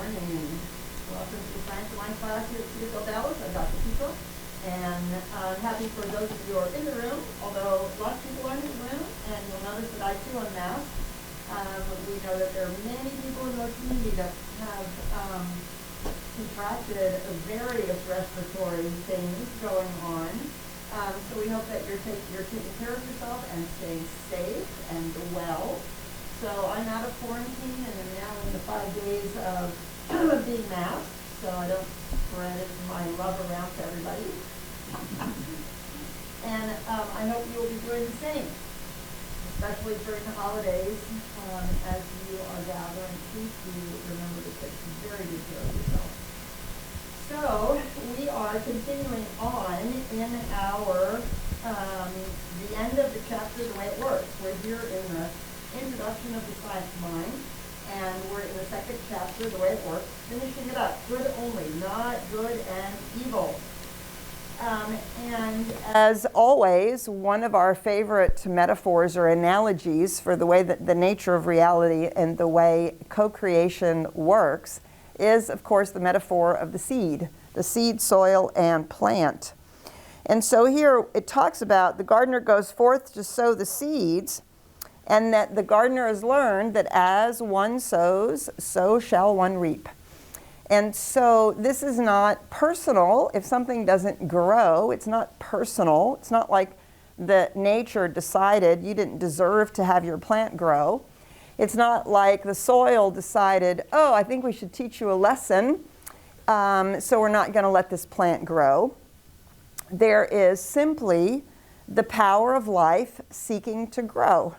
morning. Welcome to the Science of Mind class here at CSLDallas. I'm Dr. Pico, and I'm happy for those of you who are in the room, although lots of people aren't in the room, and you'll notice that I too am masked. We know that there are many people in our community that have contracted various respiratory things going on. So we hope that you're taking care of yourself and staying safe and well. So I'm out of quarantine and am now in the 5 days of being masked, so I don't spread my love around to everybody. And I hope you will be doing the same, especially during the holidays. As you are gathering, please do remember to take very good care of yourself. So we are continuing on in our the end of the chapter, The Way It Works. We're here in the introduction of the science of mind, and we're in the second chapter, The Way It Works, finishing it up. Good only, not good and evil. And as always, one of our favorite metaphors or analogies for the way that the nature of reality and the way co-creation works is, of course, the metaphor of the seed, soil, and plant. And so here it talks about the gardener goes forth to sow the seeds, and that the gardener has learned that as one sows, so shall one reap. And so this is not personal. If something doesn't grow, it's not personal. It's not like the nature decided you didn't deserve to have your plant grow. It's not like the soil decided, oh, I think we should teach you a lesson, so we're not going to let this plant grow. There is simply the power of life seeking to grow.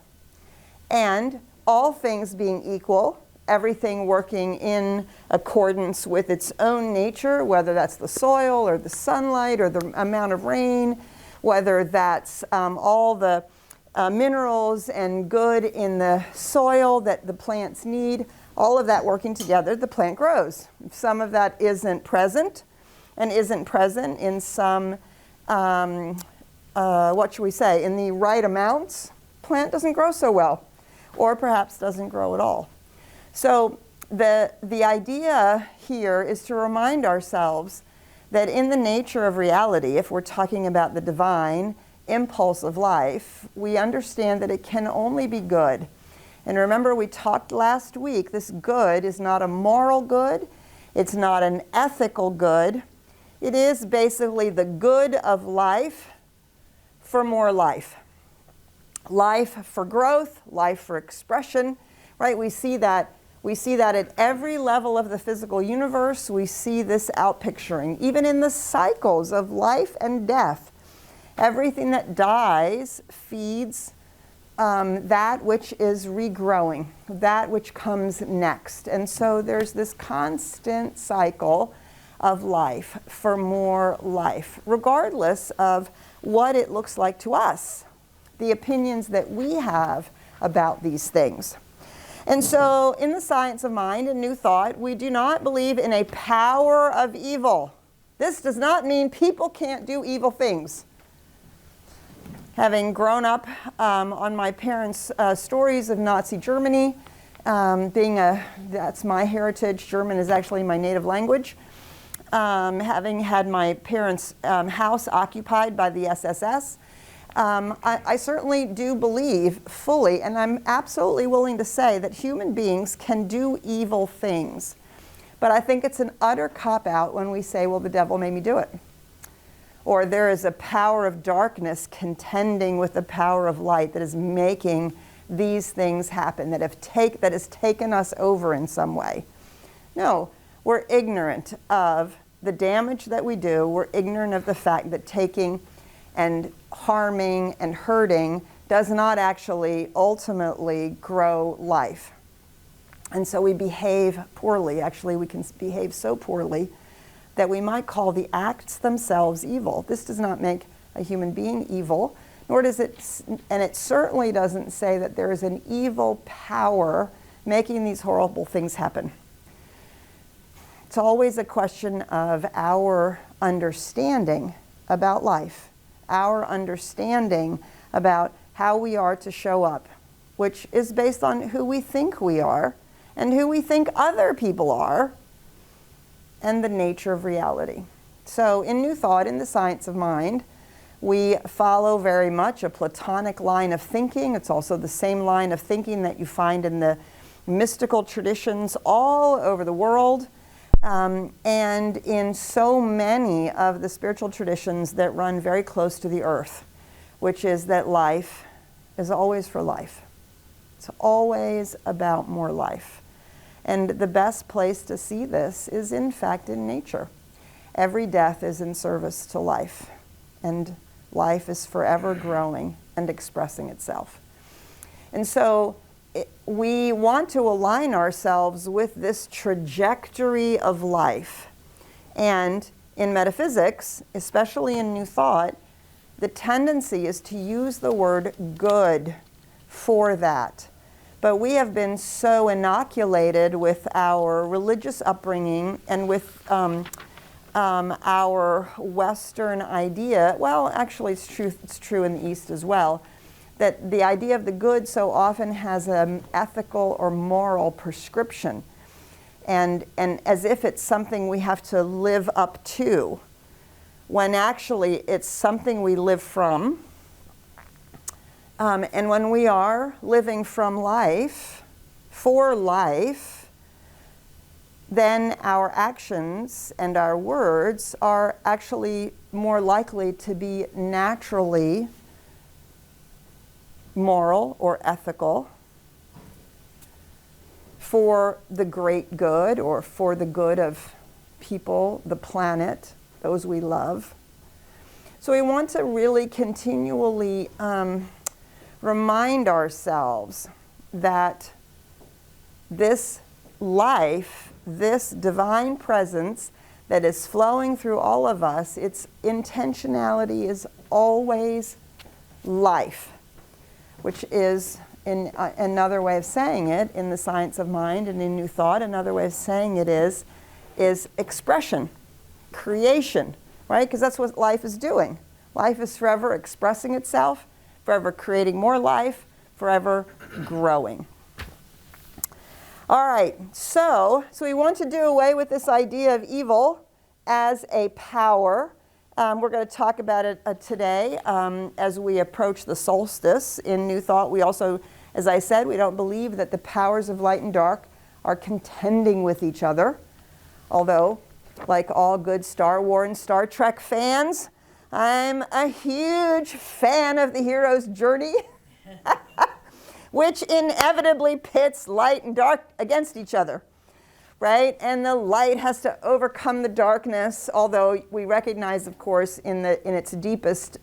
And all things being equal, everything working in accordance with its own nature, whether that's the soil or the sunlight or the amount of rain, whether that's all the minerals and good in the soil that the plants need, all of that working together, the plant grows. If some of that isn't present and isn't present in some, what should we say, in the right amounts, plant doesn't grow so well, or perhaps doesn't grow at all. So the idea here is to remind ourselves that in the nature of reality, if we're talking about the divine impulse of life, we understand that it can only be good. And remember, we talked last week, this good is not a moral good, it's not an ethical good, it is basically the good of life for more life. Life for growth, life for expression, right? We see that at every level of the physical universe. We see this outpicturing, even in the cycles of life and death. Everything that dies feeds that which is regrowing, that which comes next. And so there's this constant cycle of life for more life, regardless of what it looks like to us, the opinions that we have about these things. And so in the science of mind and new thought, we do not believe in a power of evil. This does not mean people can't do evil things. Having grown up on my parents' stories of Nazi Germany, that's my heritage, German is actually my native language. Having had my parents' house occupied by the SSS, I certainly do believe fully, and I'm absolutely willing to say that human beings can do evil things. But I think it's an utter cop-out when we say, well, the devil made me do it. Or there is a power of darkness contending with the power of light that is making these things happen, that has taken us over in some way. No, we're ignorant of the damage that we do. We're ignorant of the fact that taking and harming and hurting does not actually ultimately grow life. And so we behave poorly. Actually, we can behave so poorly that we might call the acts themselves evil. This does not make a human being evil, nor does it, and it certainly doesn't say that there is an evil power making these horrible things happen. It's always a question of our understanding about life, our understanding about how we are to show up, which is based on who we think we are and who we think other people are, and the nature of reality. So in New Thought, in the science of mind, we follow very much a Platonic line of thinking. It's also the same line of thinking that you find in the mystical traditions all over the world, and in so many of the spiritual traditions that run very close to the earth, which is that life is always for life. It's always about more life. And the best place to see this is, in fact, in nature. Every death is in service to life, and life is forever growing and expressing itself. And so we want to align ourselves with this trajectory of life. And in metaphysics, especially in New Thought, the tendency is to use the word good for that. But we have been so inoculated with our religious upbringing and with our Western idea, well, actually it's true in the East as well, that the idea of the good so often has an ethical or moral prescription, and as if it's something we have to live up to, when actually it's something we live from. And when we are living from life, for life, then our actions and our words are actually more likely to be naturally moral or ethical for the great good or for the good of people, the planet, those we love. So we want to really continually remind ourselves that this life, this divine presence that is flowing through all of us, its intentionality is always life, which is, in another way of saying it, in the science of mind and in New Thought, another way of saying it is expression, creation, right? Because that's what life is doing. Life is forever expressing itself, forever creating more life, forever growing. All right, so we want to do away with this idea of evil as a power. We're going to talk about it today as we approach the solstice in New Thought. We also, as I said, we don't believe that the powers of light and dark are contending with each other. Although, like all good Star Wars and Star Trek fans, I'm a huge fan of the hero's journey, which inevitably pits light and dark against each other, right? And the light has to overcome the darkness, although we recognize, of course, in its deepest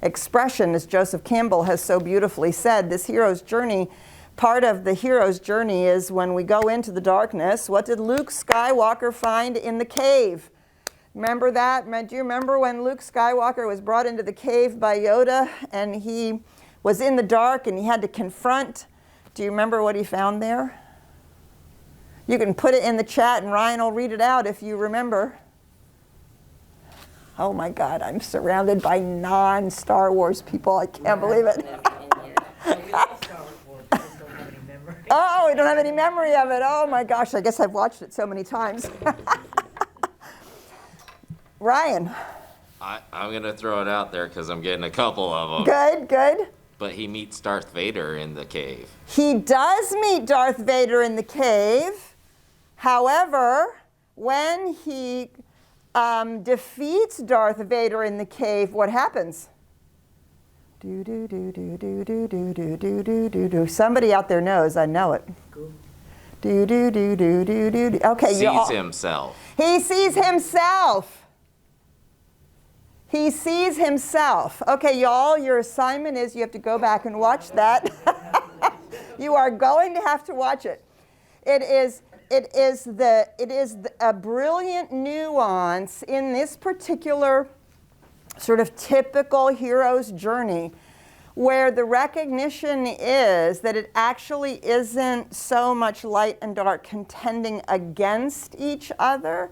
expression, as Joseph Campbell has so beautifully said, this hero's journey, part of the hero's journey is when we go into the darkness, what did Luke Skywalker find in the cave? Remember that? Do you remember when Luke Skywalker was brought into the cave by Yoda and he was in the dark and he had to confront? Do you remember what he found there? You can put it in the chat and Ryan will read it out if you remember. Oh my God, I'm surrounded by non-Star Wars people. I can't believe it. Oh, we don't have any memory of it. Oh my gosh, I guess I've watched it so many times. Ryan. I'm going to throw it out there because I'm getting a couple of them. Good, good. But he meets Darth Vader in the cave. He does meet Darth Vader in the cave. However, when he defeats Darth Vader in the cave, what happens? Do do do do do do do do do do do do. Somebody out there knows. I know it. Do do do do do do. Okay, sees himself. He sees himself. He sees himself. Okay, y'all, your assignment is you have to go back and watch that. You are going to have to watch it. It is a brilliant nuance in this particular sort of typical hero's journey, where the recognition is that it actually isn't so much light and dark contending against each other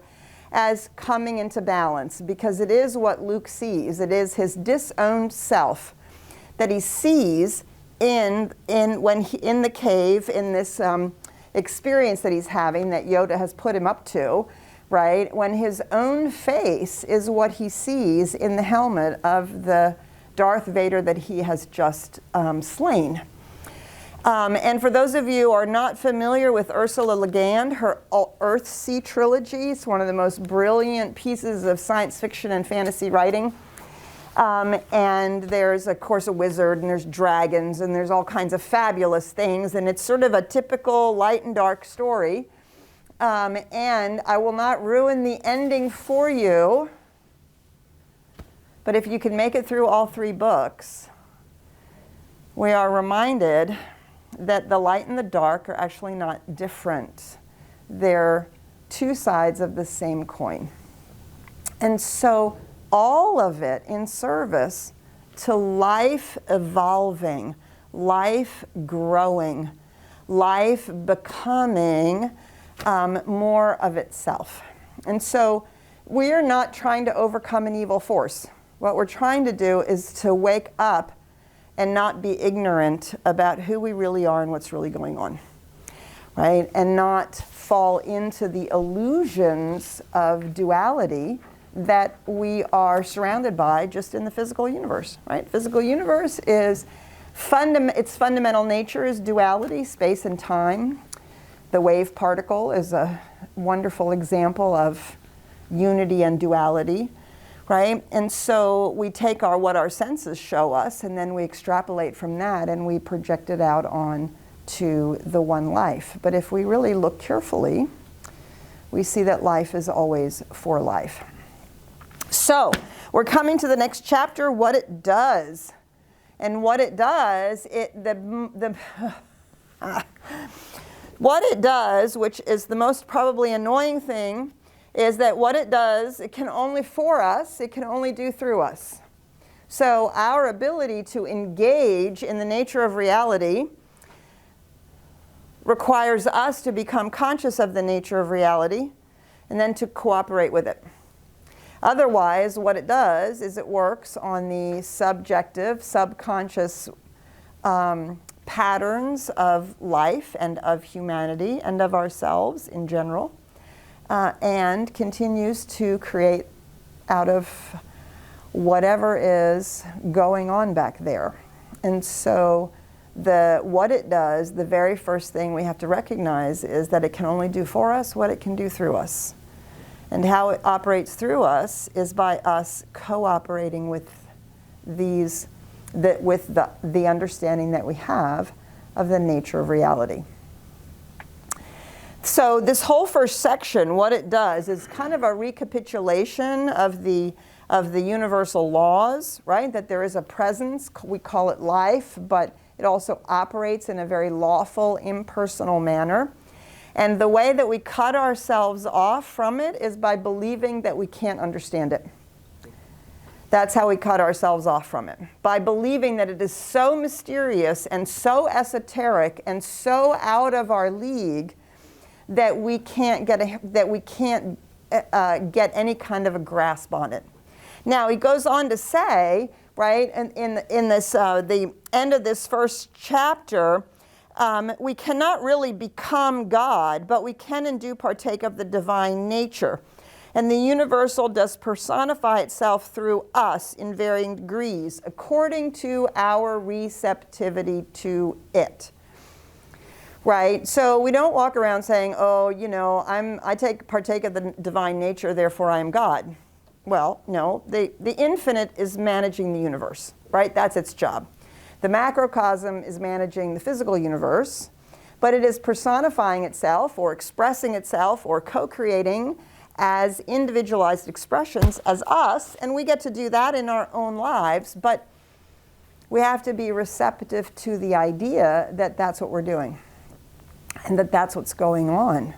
as coming into balance, because it is what Luke sees. It is his disowned self that he sees in the cave, in this experience that he's having that Yoda has put him up to, right? When his own face is what he sees in the helmet of the Darth Vader that he has just slain. And for those of you who are not familiar with Ursula Le Guin, her Earthsea trilogy is one of the most brilliant pieces of science fiction and fantasy writing. And there's, of course, a wizard, and there's dragons, and there's all kinds of fabulous things. And it's sort of a typical light and dark story. And I will not ruin the ending for you. But if you can make it through all 3 books, we are reminded that the light and the dark are actually not different. They're 2 sides of the same coin. And so all of it in service to life evolving, life growing, life becoming more of itself. And so we're not trying to overcome an evil force. What we're trying to do is to wake up and not be ignorant about who we really are and what's really going on, right? And not fall into the illusions of duality that we are surrounded by just in the physical universe, right? Physical universe is its fundamental nature is duality, space and time. The wave particle is a wonderful example of unity and duality, right? And so we take what our senses show us, and then we extrapolate from that, and we project it out on to the one life. But if we really look carefully, we see that life is always for life. So we're coming to the next chapter, what it does. And what it does, what it does, which is the most probably annoying thing, is that what it does, it can only for us, it can only do through us. So our ability to engage in the nature of reality requires us to become conscious of the nature of reality and then to cooperate with it. Otherwise, what it does is it works on the subjective, subconscious patterns of life and of humanity and of ourselves in general, and continues to create out of whatever is going on back there. And so what it does, the very first thing we have to recognize is that it can only do for us what it can do through us. And how it operates through us is by us cooperating with the understanding that we have of the nature of reality. So this whole first section, what it does is kind of a recapitulation of the universal laws, right? That there is a presence, we call it life, but it also operates in a very lawful, impersonal manner. And the way that we cut ourselves off from it is by believing that we can't understand it. That's how we cut ourselves off from it. By believing that it is so mysterious and so esoteric and so out of our league that we can't get any kind of a grasp on it. Now he goes on to say, right, in this the end of this first chapter, we cannot really become God, but we can and do partake of the divine nature. And the universal does personify itself through us in varying degrees, according to our receptivity to it. Right? So we don't walk around saying, oh, you know, I partake of the divine nature, therefore I am God. Well, no, the infinite is managing the universe, right? That's its job. The macrocosm is managing the physical universe, but it is personifying itself or expressing itself or co-creating as individualized expressions as us, and we get to do that in our own lives, but we have to be receptive to the idea that that's what we're doing and that that's what's going on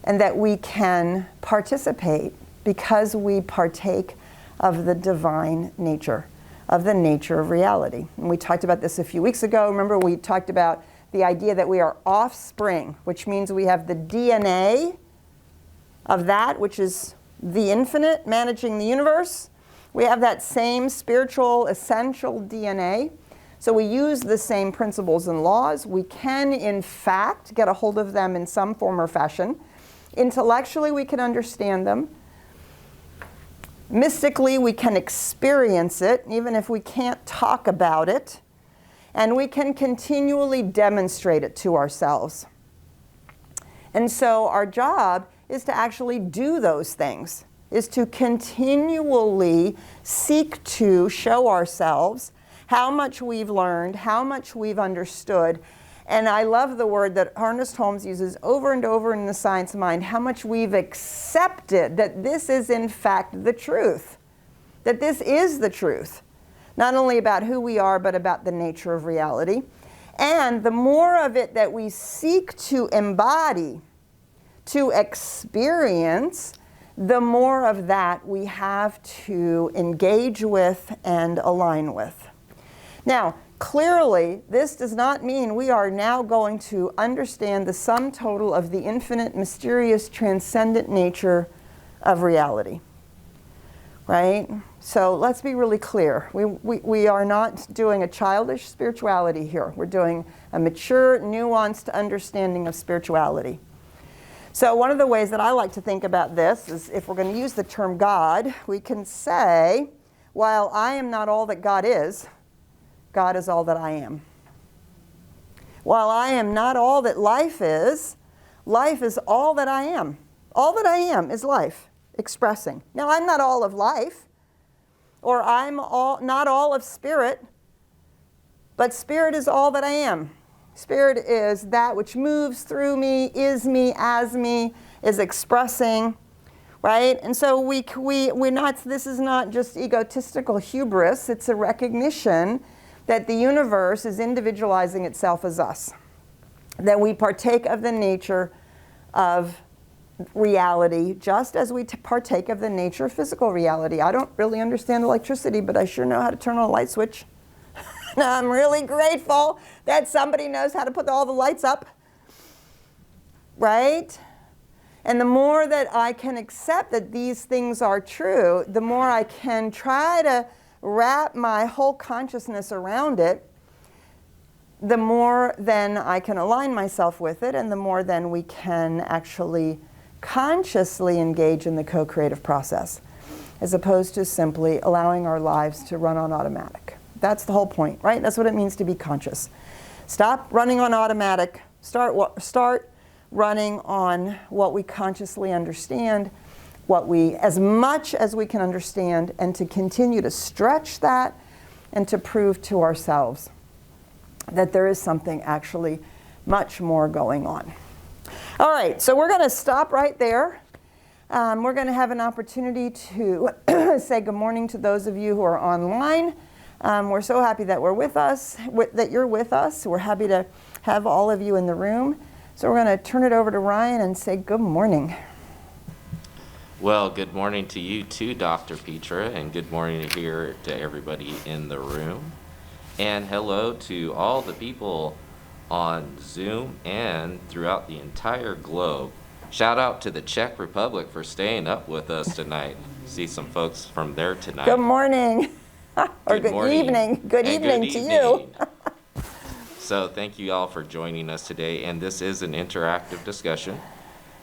and that we can participate because we partake of the divine nature, of the nature of reality. And we talked about this a few weeks ago. Remember, we talked about the idea that we are offspring, which means we have the DNA of that which is the infinite managing the universe. We have that same spiritual essential DNA. So we use the same principles and laws. We can, in fact, get a hold of them in some form or fashion. Intellectually, we can understand them. Mystically, we can experience it, even if we can't talk about it. And we can continually demonstrate it to ourselves. And so our job is to actually do those things, is to continually seek to show ourselves how much we've learned, how much we've understood. And I love the word that Ernest Holmes uses over and over in The Science of Mind, how much we've accepted that this is in fact the truth, that this is the truth, not only about who we are, but about the nature of reality. And the more of it that we seek to embody, to experience, the more of that we have to engage with and align with. Now, clearly, this does not mean we are now going to understand the sum total of the infinite, mysterious, transcendent nature of reality, right? So let's be really clear. We are not doing a childish spirituality here. We're doing a mature, nuanced understanding of spirituality. So one of the ways that I like to think about this is, if we're going to use the term God, we can say, while I am not all that God is all that I am. While I am not all that life is all that I am. All that I am is life expressing. Now, I'm not all of life, or I'm not all of spirit, but spirit is all that I am. Spirit is that which moves through me, as me, is expressing, right? And so we're not, this is not just egotistical hubris, it's a recognition that the universe is individualizing itself as us, that we partake of the nature of reality just as we partake of the nature of physical reality. I don't really understand electricity, but I sure know how to turn on a light switch. I'm really grateful that somebody knows how to put all the lights up, right? And the more that I can accept that these things are true, the more I can try to wrap my whole consciousness around it, the more then I can align myself with it, and the more then we can actually consciously engage in the co-creative process, as opposed to simply allowing our lives to run on automatic. That's the whole point, right? That's what it means to be conscious. Stop running on automatic. Start running on what we consciously understand, as much as we can understand, and to continue to stretch that and to prove to ourselves that there is something actually much more going on. All right, so we're going to stop right there. We're going to have an opportunity to say good morning to those of you who are online. We're so happy that that you're with us. We're happy to have all of you in the room. So we're going to turn it over to Ryan and say good morning. Well, good morning to you too, Dr. Petra, and good morning here to everybody in the room. And hello to all the people on Zoom and throughout the entire globe. Shout out to the Czech Republic for staying up with us tonight. See some folks from there tonight. Good morning. Or good morning. Evening. Good evening to you. So thank you all for joining us today, and this is an interactive discussion.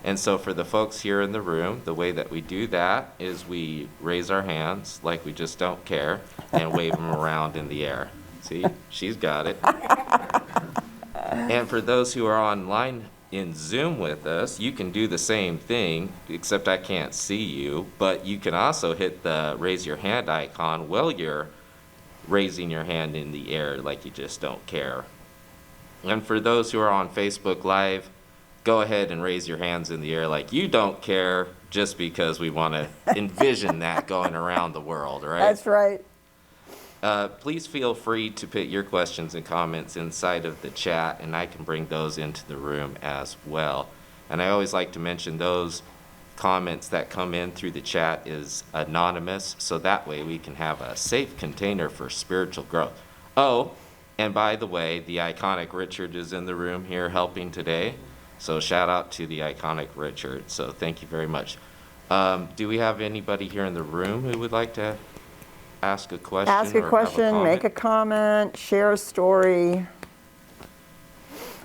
And so for the folks here in the room, the way that we do that is we raise our hands like we just don't care and wave them around in the air. See, she's got it. And for those who are online in Zoom with us, you can do the same thing, except I can't see you, but you can also hit the raise your hand icon while you're raising your hand in the air like you just don't care. And for those who are on Facebook Live, go ahead and raise your hands in the air like you don't care, just because we want to envision that going around the world, right? That's right. Please feel free to put your questions and comments inside of the chat, and I can bring those into the room as well. And I always like to mention those comments that come in through the chat is anonymous, so that way we can have a safe container for spiritual growth. Oh, and by the way, the iconic Richard is in the room here helping today. So shout out to the iconic Richard. So thank you very much. Do we have anybody here in the room who would like to ask a question? Ask a question, make a comment, share a story.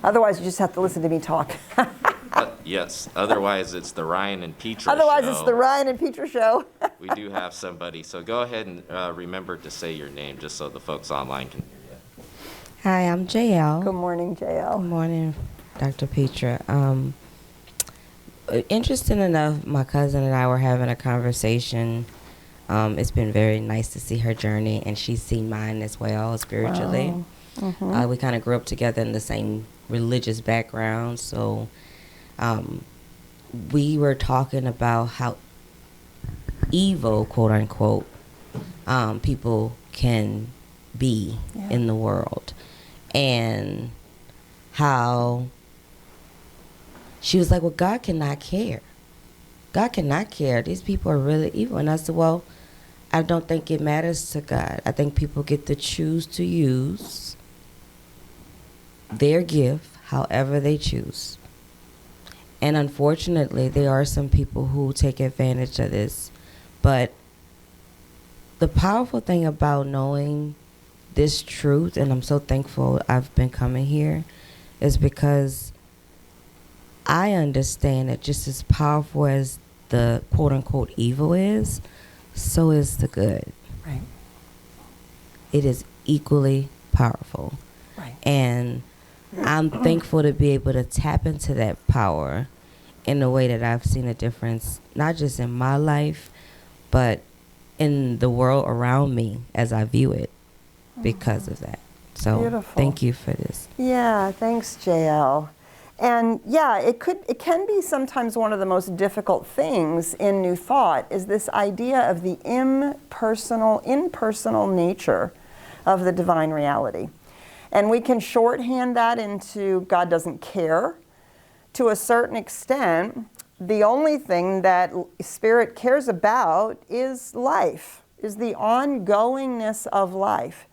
Otherwise, you just have to listen to me talk. Yes, otherwise it's the Ryan and Petra Otherwise, show. it's the Ryan and Petra show. We do have somebody, so go ahead and remember to say your name just so the folks online can hear you. Hi, I'm JL. Good morning, JL. Good morning, Dr. Petra. Interesting enough, my cousin and I were having a conversation. It's been very nice to see her journey, and she's seen mine as well spiritually. Wow. Mm-hmm. We kind of grew up together in the same religious background, so we were talking about how evil, quote unquote, people can be in the world, and how she was like, well, God cannot care. God cannot care. These people are really evil. And I said, well, I don't think it matters to God. I think people get to choose to use their gift however they choose. And unfortunately, there are some people who take advantage of this. But the powerful thing about knowing this truth, and I'm so thankful I've been coming here, is because I understand that just as powerful as the quote-unquote evil is, so is the good. Right. It is equally powerful. Right. And I'm thankful to be able to tap into that power in a way that I've seen a difference, not just in my life, but in the world around me as I view it because of that. So Beautiful. Thank you for this. Yeah, thanks, JL. And yeah, it can be sometimes one of the most difficult things in New Thought is this idea of the impersonal nature of the divine reality. And we can shorthand that into God doesn't care. To a certain extent, the only thing that Spirit cares about is life, is the ongoingness of life.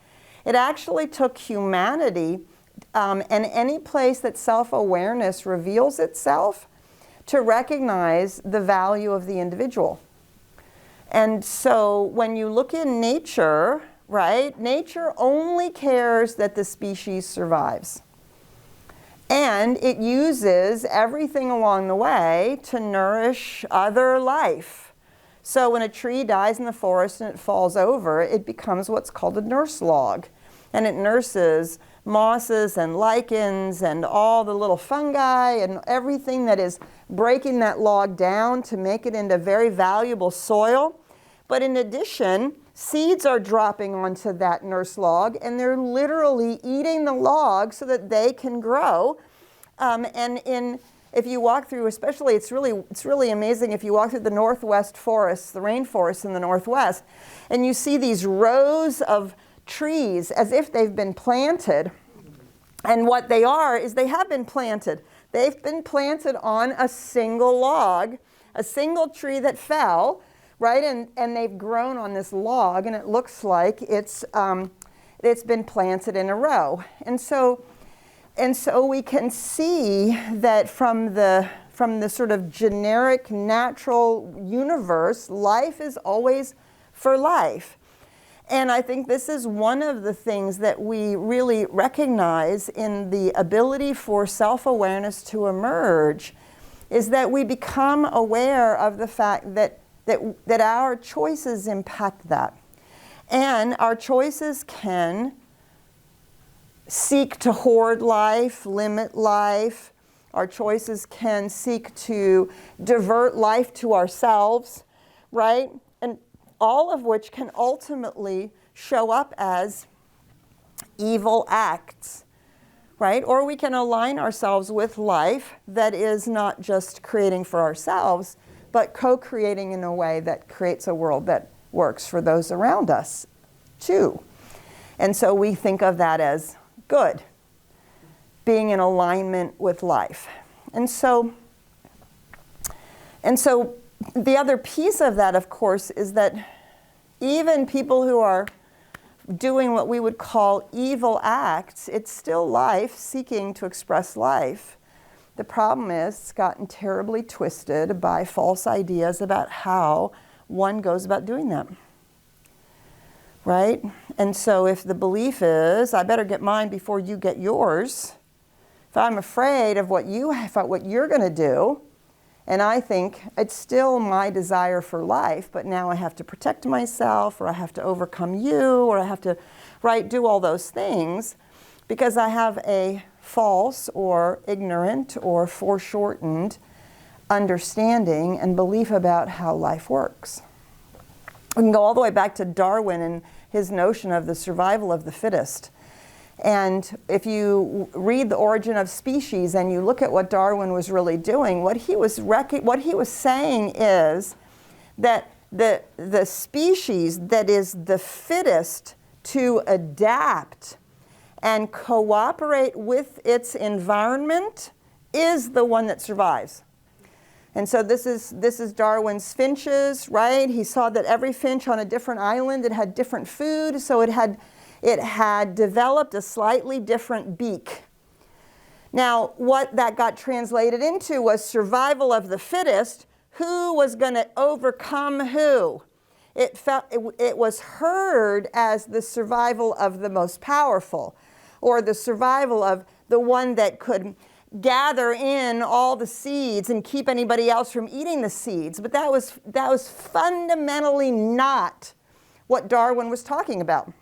It actually took humanity and any place that self-awareness reveals itself to recognize the value of the individual. And so when you look in nature, right, nature only cares that the species survives. And it uses everything along the way to nourish other life. So when a tree dies in the forest and it falls over, it becomes what's called a nurse log. And it nurses mosses and lichens and all the little fungi and everything that is breaking that log down to make it into very valuable soil. But in addition, seeds are dropping onto that nurse log, and they're literally eating the log so that they can grow. If you walk through, especially, it's really amazing if you walk through the northwest forests, the rainforests in the northwest, and you see these rows of trees as if they've been planted. And what they are is they have been planted. They've been planted on a single log, a single tree that fell, right? And they've grown on this log, and it looks like it's been planted in a row. And so we can see that from the sort of generic natural universe, life is always for life. And I think this is one of the things that we really recognize in the ability for self-awareness to emerge, is that we become aware of the fact that our choices impact that. And our choices can seek to hoard life, limit life. Our choices can seek to divert life to ourselves, right? And all of which can ultimately show up as evil acts, right? Or we can align ourselves with life that is not just creating for ourselves, but co-creating in a way that creates a world that works for those around us, too. And so we think of that as good, being in alignment with life. And so the other piece of that, of course, is that even people who are doing what we would call evil acts, it's still life seeking to express life. The problem is it's gotten terribly twisted by false ideas about how one goes about doing that. Right? And so if the belief is, I better get mine before you get yours, If I'm afraid of what you're going to do, and I think it's still my desire for life, but now I have to protect myself, or I have to overcome you, or I have to, right, do all those things because I have a false or ignorant or foreshortened understanding and belief about how life works. We can go all the way back to Darwin and his notion of the survival of the fittest. And if you read The Origin of Species and you look at what Darwin was really doing, what he was saying is that the species that is the fittest to adapt and cooperate with its environment is the one that survives. And so this is Darwin's finches, right? He saw that every finch on a different island, it had different food, so it had developed a slightly different beak. Now, what that got translated into was survival of the fittest. Who was going to overcome who? It was heard as the survival of the most powerful, or the survival of the one that could gather in all the seeds and keep anybody else from eating the seeds. But that was fundamentally not what Darwin was talking about.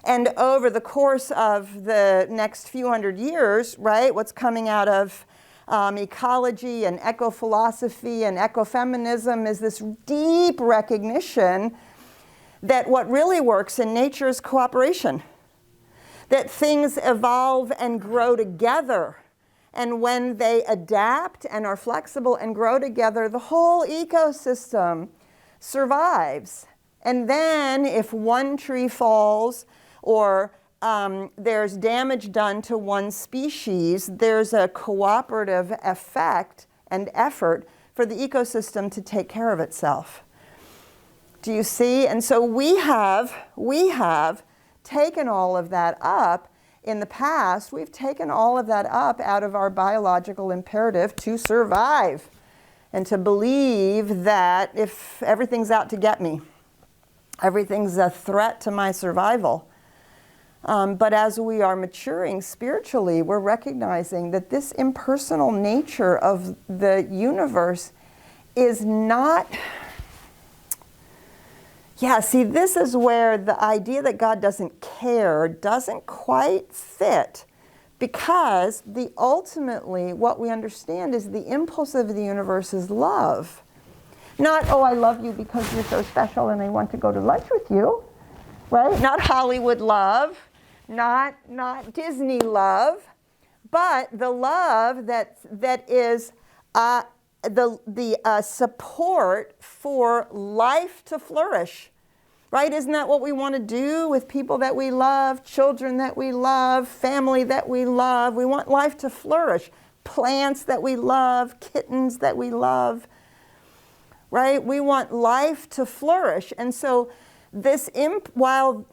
And over the course of the next few hundred years, right, what's coming out of ecology and eco-philosophy and ecofeminism is this deep recognition that what really works in nature is cooperation. That things evolve and grow together. And when they adapt and are flexible and grow together, the whole ecosystem survives. And then if one tree falls or there's damage done to one species, there's a cooperative effect and effort for the ecosystem to take care of itself. Do you see? And so we have taken all of that up in the past. We've taken all of that up out of our biological imperative to survive and to believe that if everything's out to get me, everything's a threat to my survival. But as we are maturing spiritually, we're recognizing that this impersonal nature of the universe is not... Yeah, see, this is where the idea that God doesn't care doesn't quite fit, because ultimately what we understand is the impulse of the universe is love. Not, oh, I love you because you're so special and I want to go to lunch with you, right? Not Hollywood love, not Disney love, but the love that is the support for life to flourish. Right? Isn't that what we want to do with people that we love, children that we love, family that we love? We want life to flourish. Plants that we love, kittens that we love. Right? We want life to flourish. And so this while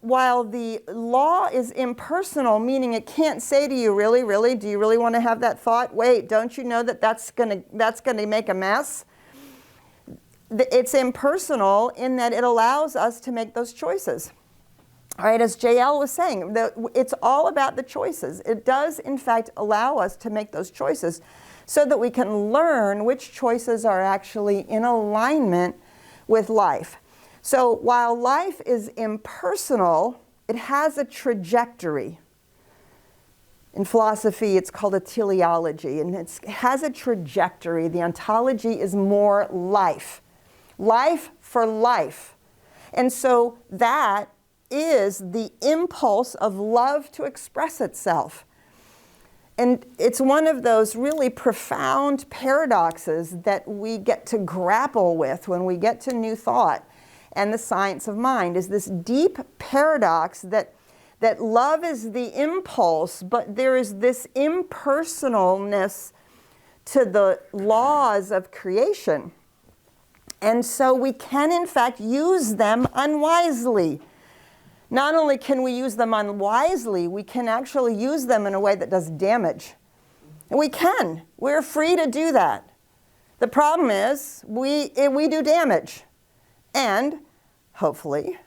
the law is impersonal, meaning it can't say to you, really, do you really want to have that thought? Wait, don't you know that that's going to make a mess? It's impersonal in that it allows us to make those choices. All right, as JL was saying, it's all about the choices. It does, in fact, allow us to make those choices so that we can learn which choices are actually in alignment with life. So while life is impersonal, it has a trajectory. In philosophy, it's called a teleology, and it has a trajectory. The ontology is more life. Life for life. And so that is the impulse of love to express itself. And it's one of those really profound paradoxes that we get to grapple with when we get to New Thought and the science of mind, is this deep paradox that love is the impulse, but there is this impersonalness to the laws of creation. And so we can, in fact, use them unwisely. Not only can we use them unwisely, we can actually use them in a way that does damage. And we can. We're free to do that. The problem is we do damage. And hopefully,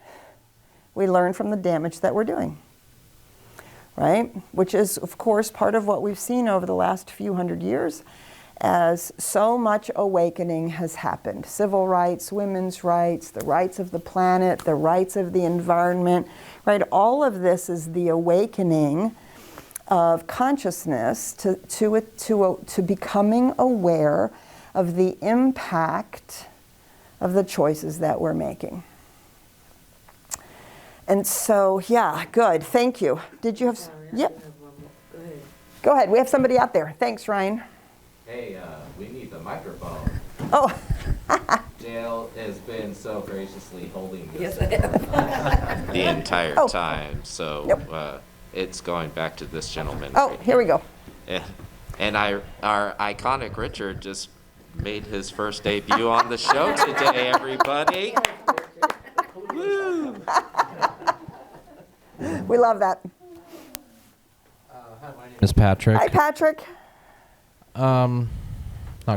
we learn from the damage that we're doing. right? Which is, of course, part of what we've seen over the last few hundred years as so much awakening has happened. Civil rights, women's rights, the rights of the planet, the rights of the environment, right? All of this is the awakening of consciousness to becoming aware of the impact of the choices that we're making. And so, yeah, good. Thank you. Did you have? Yep. Go ahead. We have somebody out there. Thanks, Ryan. Hey, we need the microphone. Oh. Dale has been so graciously holding this Yes, I have. the entire Oh. time, so Yep. It's going back to this gentleman. Oh, right here we go. And our iconic Richard just made his first debut on the show today, everybody. Woo! We love that. Hi, my name is Patrick. Hi, Patrick. Not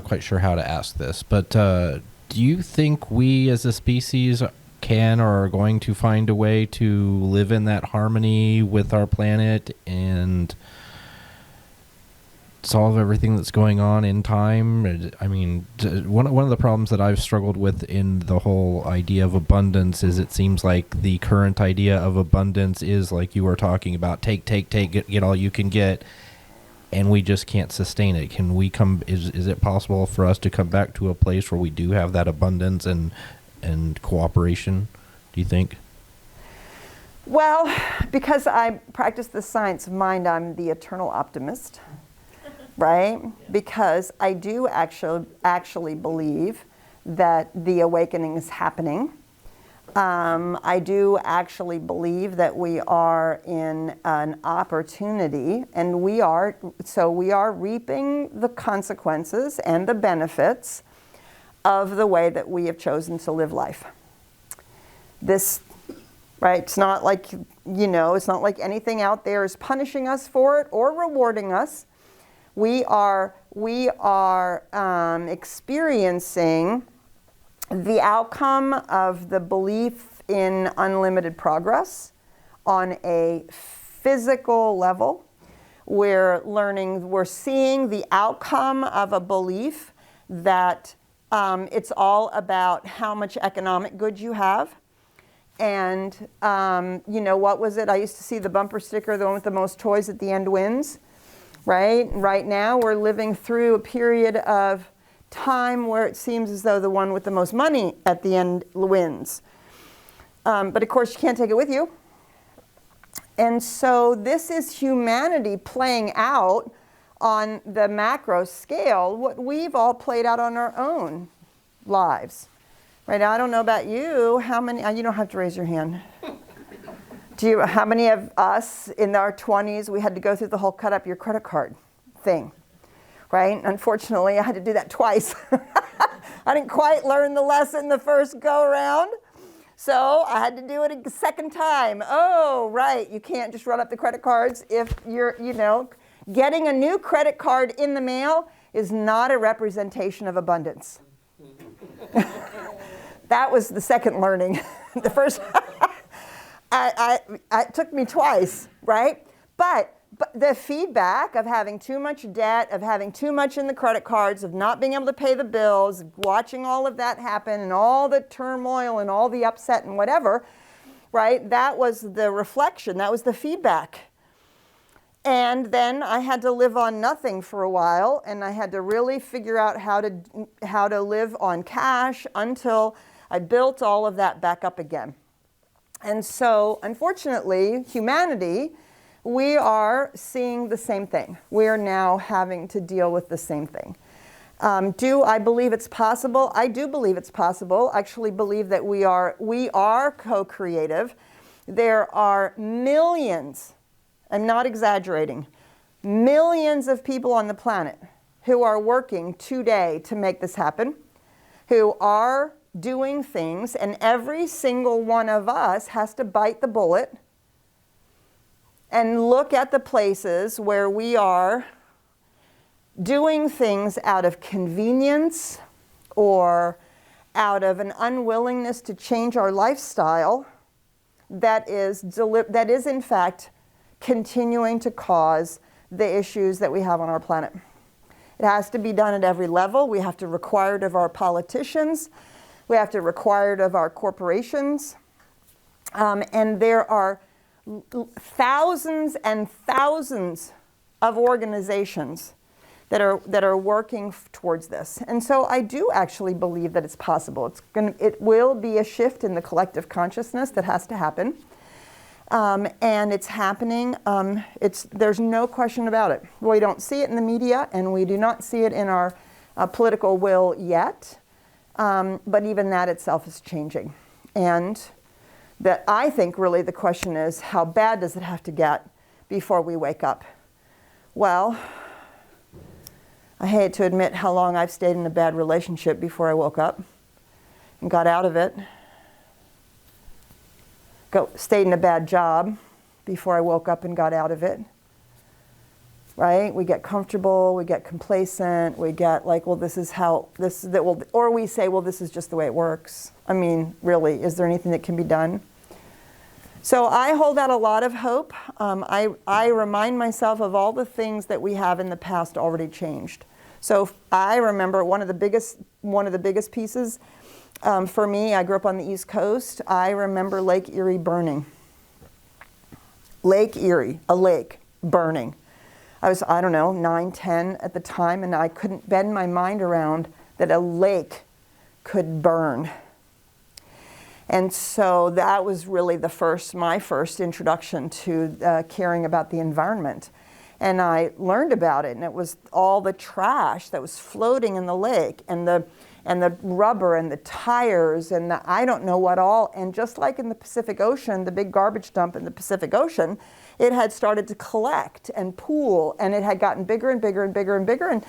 quite sure how to ask this, but do you think we as a species can or are going to find a way to live in that harmony with our planet and solve everything that's going on in time? I mean, one of the problems that I've struggled with in the whole idea of abundance is it seems like the current idea of abundance is like you were talking about, take, get all you can get, and we just can't sustain it. Can we come, is it possible for us to come back to a place where we do have that abundance and cooperation, do you think? Well, because I practice the science of mind, I'm the eternal optimist, right? Because I do actually believe that the awakening is happening. I do actually believe that we are in an opportunity, and we are reaping the consequences and the benefits of the way that we have chosen to live life. This, right, it's not like, it's not like anything out there is punishing us for it or rewarding us. We are experiencing the outcome of the belief in unlimited progress on a physical level. We're seeing the outcome of a belief that it's all about how much economic good you have. And, what was it? I used to see the bumper sticker, the one with the most toys at the end wins, right? Right now we're living through a period of time where it seems as though the one with the most money at the end wins. But of course you can't take it with you. And so this is humanity playing out on the macro scale what we've all played out on our own lives. Right now, I don't know about you, how many, you don't have to raise your hand. How many of us in our 20s, we had to go through the whole cut up your credit card thing? Right? Unfortunately, I had to do that twice. I didn't quite learn the lesson the first go around, so I had to do it a second time. Oh, right, you can't just run up the credit cards if you're, getting a new credit card in the mail is not a representation of abundance. That was the second learning. The first, it took me twice, right? But the feedback of having too much debt, of having too much in the credit cards, of not being able to pay the bills, watching all of that happen and all the turmoil and all the upset and whatever, right? That was the reflection. That was the feedback. And then I had to live on nothing for a while, and I had to really figure out how to live on cash until I built all of that back up again. And so, unfortunately, humanity, we are seeing the same thing. We are now having to deal with the same thing. Do I believe it's possible? I do believe it's possible. I actually believe that we are co-creative. There are millions, I'm not exaggerating, millions of people on the planet who are working today to make this happen, who are doing things, and every single one of us has to bite the bullet and look at the places where we are doing things out of convenience or out of an unwillingness to change our lifestyle that is in fact continuing to cause the issues that we have on our planet. It has to be done at every level. We have to require it of our politicians. We have to require it of our corporations. And there are thousands and thousands of organizations that are working towards this. And so I do actually believe that it's possible. It will be a shift in the collective consciousness that has to happen. And it's happening. There's no question about it. We don't see it in the media, and we do not see it in our political will yet. But even that itself is changing. And that I think really the question is, how bad does it have to get before we wake up? Well, I hate to admit how long I've stayed in a bad relationship before I woke up and got out of it. Stayed in a bad job before I woke up and got out of it. Right? We get comfortable, we get complacent, we get like, well, this is how, or we say, well, this is just the way it works. I mean, really, is there anything that can be done? So I hold out a lot of hope. I remind myself of all the things that we have in the past already changed. So I remember one of the biggest pieces for me, I grew up on the East Coast. I remember Lake Erie burning. Lake Erie, a lake burning. I was, I don't know, 9, 10 at the time, and I couldn't bend my mind around that a lake could burn. And so that was really my first introduction to caring about the environment. And I learned about it, and it was all the trash that was floating in the lake, and the rubber and the tires and the I don't know what all. And just like in the Pacific Ocean, the big garbage dump in the Pacific Ocean, it had started to collect and pool, and it had gotten bigger and bigger and bigger and bigger.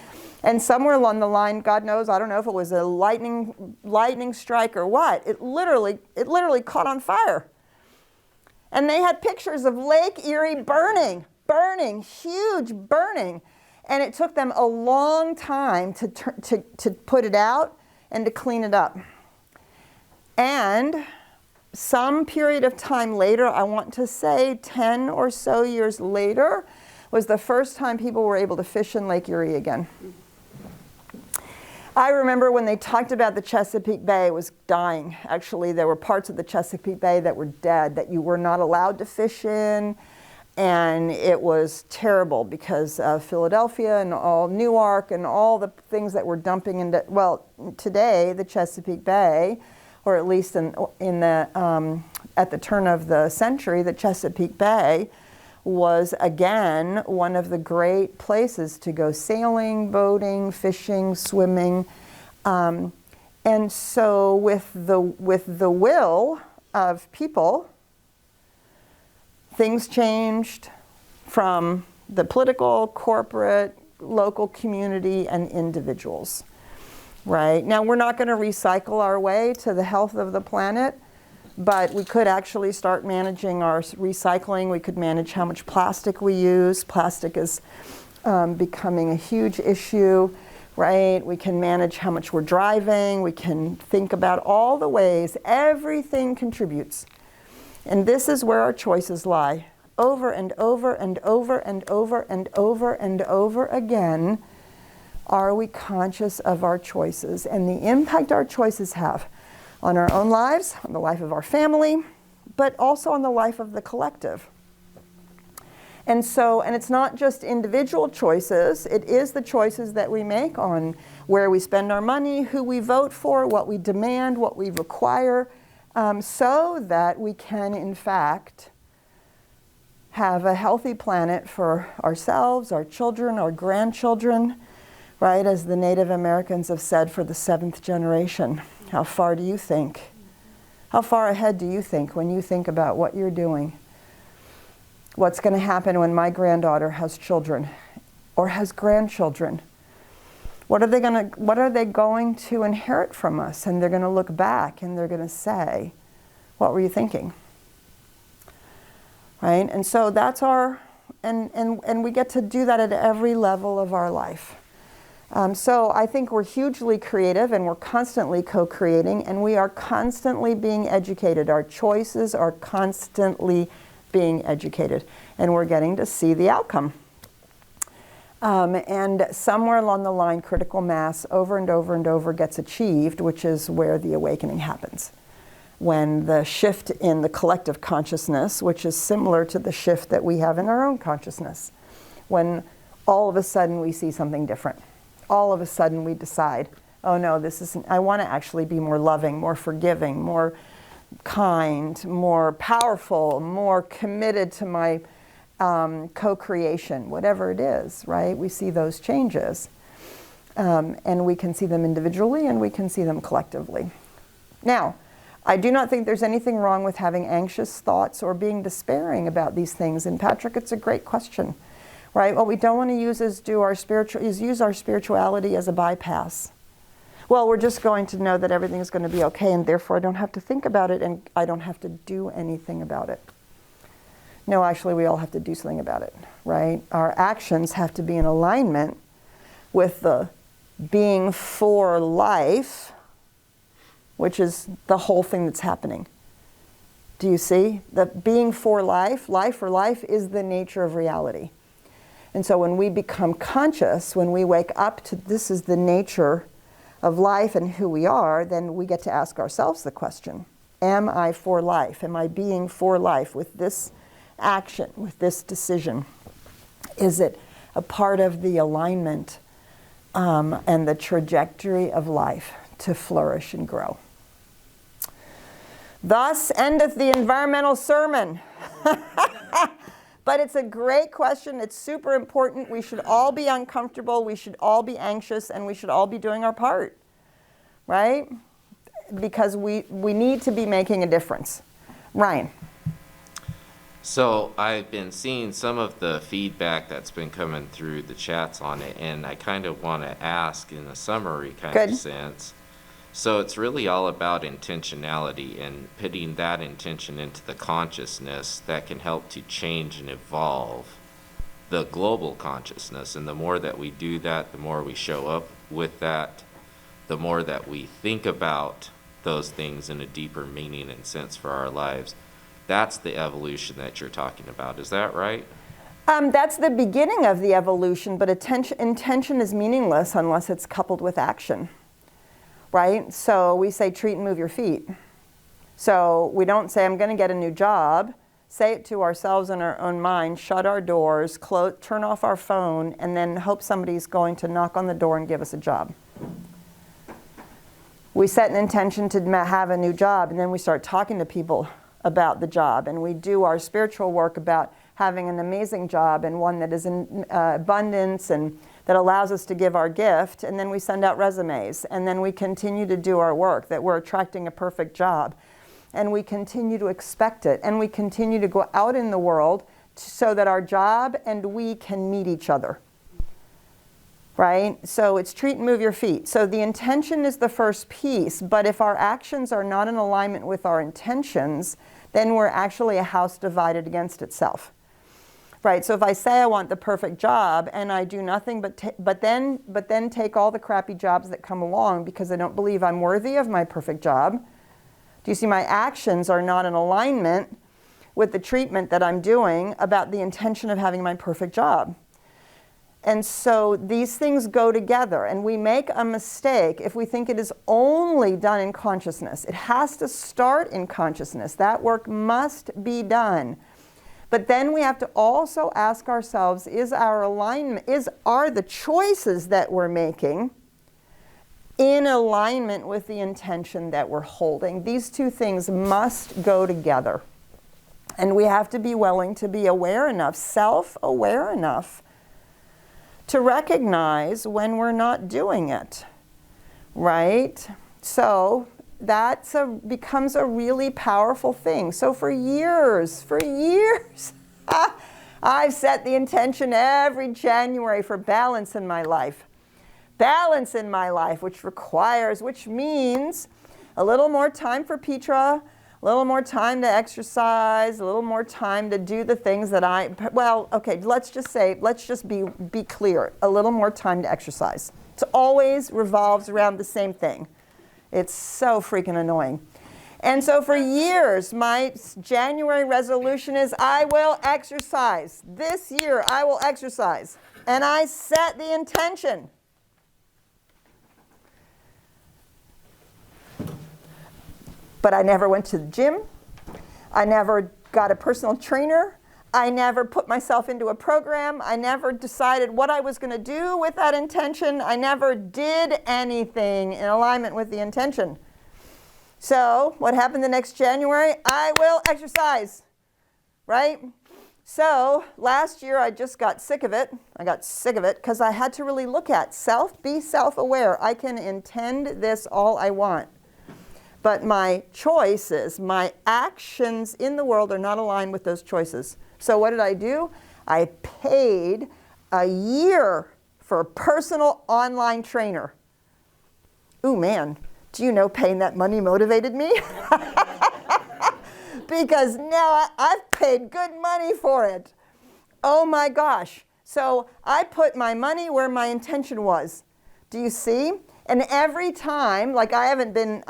And somewhere along the line, God knows, I don't know if it was a lightning strike or what, it literally caught on fire. And they had pictures of Lake Erie burning, huge burning. And it took them a long time to put it out and to clean it up. And some period of time later, I want to say 10 or so years later, was the first time people were able to fish in Lake Erie again. I remember when they talked about the Chesapeake Bay was dying. Actually, there were parts of the Chesapeake Bay that were dead, that you were not allowed to fish in. And it was terrible because of Philadelphia and all Newark and all the things that were dumping into, well, today the Chesapeake Bay, or at least at the turn of the century, the Chesapeake Bay was again one of the great places to go sailing, boating, fishing, swimming. And so with the will of people, things changed from the political, corporate, local community, and individuals, right? Now, we're not going to recycle our way to the health of the planet, but we could actually start managing our recycling. We could manage how much plastic we use. Plastic is becoming a huge issue, right? We can manage how much we're driving. We can think about all the ways everything contributes. And this is where our choices lie. Over and over and over and over and over and over again, are we conscious of our choices and the impact our choices have on our own lives, on the life of our family, but also on the life of the collective. And so, and it's not just individual choices, it is the choices that we make on where we spend our money, who we vote for, what we demand, what we require, so that we can, in fact, have a healthy planet for ourselves, our children, our grandchildren, right? As the Native Americans have said, for the 7th generation. How far do you think? How far ahead do you think when you think about what you're doing? What's going to happen when my granddaughter has children or has grandchildren? What are they going to inherit from us? And they're going to look back and they're going to say, what were you thinking? Right? And so that's and we get to do that at every level of our life. So I think we're hugely creative, and we're constantly co-creating, and we are constantly being educated. Our choices are constantly being educated, and we're getting to see the outcome. And somewhere along the line, critical mass over and over and over gets achieved, which is where the awakening happens. When the shift in the collective consciousness, which is similar to the shift that we have in our own consciousness, when all of a sudden we see something different. All of a sudden we decide, oh no, this isn't, I want to actually be more loving, more forgiving, more kind, more powerful, more committed to my co-creation, whatever it is, right? We see those changes. And we can see them individually and we can see them collectively. Now, I do not think there's anything wrong with having anxious thoughts or being despairing about these things. And Patrick, it's a great question, right? What we don't want to use is use our spirituality as a bypass. Well, we're just going to know that everything's going to be okay, and therefore I don't have to think about it and I don't have to do anything about it. No, actually, we all have to do something about it, right? Our actions have to be in alignment with the being for life, which is the whole thing that's happening. Do you see? The being for life for life is the nature of reality. And so when we become conscious, when we wake up to this is the nature of life and who we are, then we get to ask ourselves the question, am I for life? Am I being for life with this action, with this decision? Is it a part of the alignment and the trajectory of life to flourish and grow? Thus endeth the environmental sermon. But it's a great question. It's super important. We should all be uncomfortable. We should all be anxious, and we should all be doing our part, right? Because we need to be making a difference. Ryan. So I've been seeing some of the feedback that's been coming through the chats on it, and I kind of want to ask in a summary kind of sense. So it's really all about intentionality and putting that intention into the consciousness that can help to change and evolve the global consciousness. And the more that we do that, the more we show up with that, the more that we think about those things in a deeper meaning and sense for our lives. That's the evolution that you're talking about. Is that right? That's the beginning of the evolution, but intention is meaningless unless it's coupled with action. Right? So we say treat and move your feet. So we don't say I'm going to get a new job, say it to ourselves in our own mind, shut our doors, turn off our phone, and then hope somebody's going to knock on the door and give us a job. We set an intention to have a new job, and then we start talking to people about the job, and we do our spiritual work about having an amazing job and one that is in abundance and that allows us to give our gift, and then we send out resumes, and then we continue to do our work, that we're attracting a perfect job, and we continue to expect it, and we continue to go out in the world so that our job and we can meet each other, right? So it's treat and move your feet. So the intention is the first piece, but if our actions are not in alignment with our intentions, then we're actually a house divided against itself. Right, so if I say I want the perfect job and I do nothing but then take all the crappy jobs that come along because I don't believe I'm worthy of my perfect job, do you see my actions are not in alignment with the treatment that I'm doing about the intention of having my perfect job? And so these things go together, and we make a mistake if we think it is only done in consciousness. It has to start in consciousness. That work must be done. But then we have to also ask ourselves, are the choices that we're making in alignment with the intention that we're holding? These two things must go together. And we have to be willing to be aware enough, self-aware enough, to recognize when we're not doing it, right? So that becomes a really powerful thing. So for years, I've set the intention every January for balance in my life. Balance in my life, which means a little more time for Petra, a little more time to exercise, a little more time to do the things that let's just be clear, a little more time to exercise. It always revolves around the same thing. It's so freaking annoying. And so for years, my January resolution is I will exercise. This year, I will exercise. And I set the intention. But I never went to the gym. I never got a personal trainer. I never put myself into a program. I never decided what I was going to do with that intention. I never did anything in alignment with the intention. So what happened the next January? I will exercise, right? So last year I just got sick of it. I got sick of it because I had to really look at be self-aware. I can intend this all I want. But my choices, my actions in the world are not aligned with those choices. So what did I do? I paid a year for a personal online trainer. Ooh, man, do you know paying that money motivated me? Because now I've paid good money for it. Oh my gosh. So I put my money where my intention was. Do you see? And every time, like I haven't been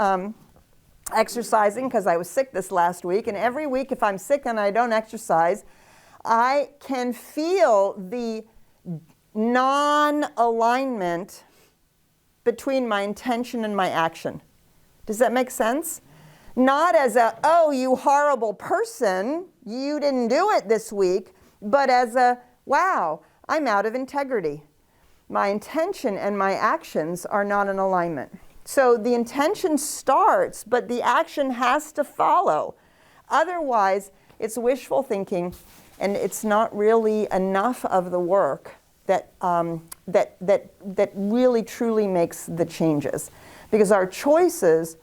exercising because I was sick this last week, and every week if I'm sick and I don't exercise, I can feel the non-alignment between my intention and my action. Does that make sense? Not as a, oh, you horrible person, you didn't do it this week, but as a, wow, I'm out of integrity. My intention and my actions are not in alignment. So the intention starts, but the action has to follow. Otherwise, it's wishful thinking, and it's not really enough of the work that really truly makes the changes. Because our choices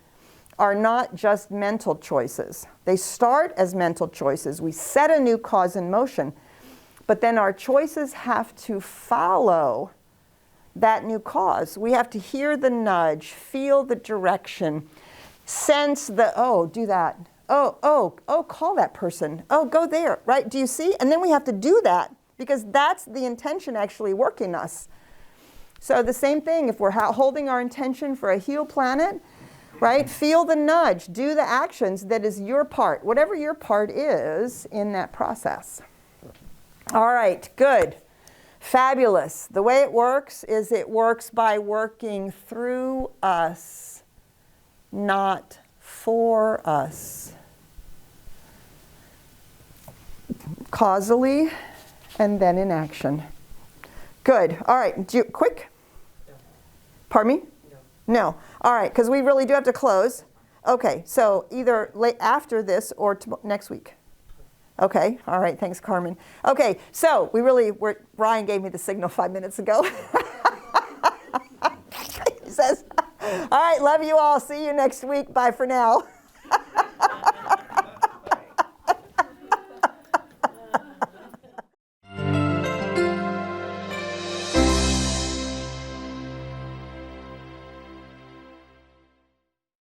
are not just mental choices. They start as mental choices. We set a new cause in motion, but then our choices have to follow that new cause. We have to hear the nudge, feel the direction, sense the, oh, do that. Oh, call that person. Oh, go there, right? Do you see? And then we have to do that because that's the intention actually working us. So the same thing, if we're holding our intention for a heal planet, right? Feel the nudge, do the actions that is your part, whatever your part is in that process. All right, good. Fabulous. The way it works is it works by working through us, not for us. Causally and then in action. Good. All right. Quick? Pardon me? No. All right, because we really do have to close. Okay, so either after this or next week. Okay, all right, thanks, Carmen. Okay, so Brian gave me the signal 5 minutes ago. He says, all right, love you all. See you next week. Bye for now.